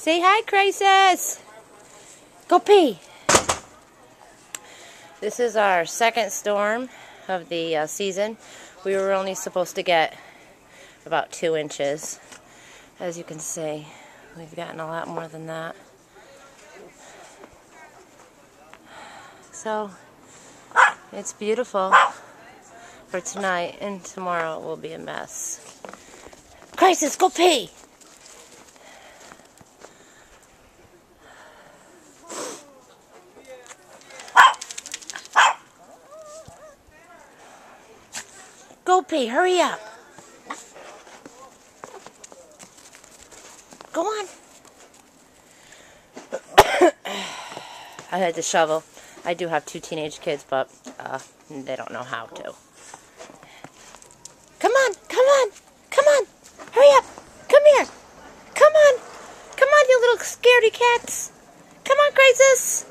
Say hi, Crisis. Go pee. This is our second storm of the season. We were only supposed to get about 2 inches. As you can see, we've gotten a lot more than that. So, it's beautiful for tonight, and tomorrow it will be a mess. Crisis, go pee! Go pee, hurry up. Go on. I had to shovel. I do have 2 teenage kids, but they don't know how to. Come on, come on, come on. Hurry up. Come here. Come on. Come on, you little scaredy cats. Come on, Crisis.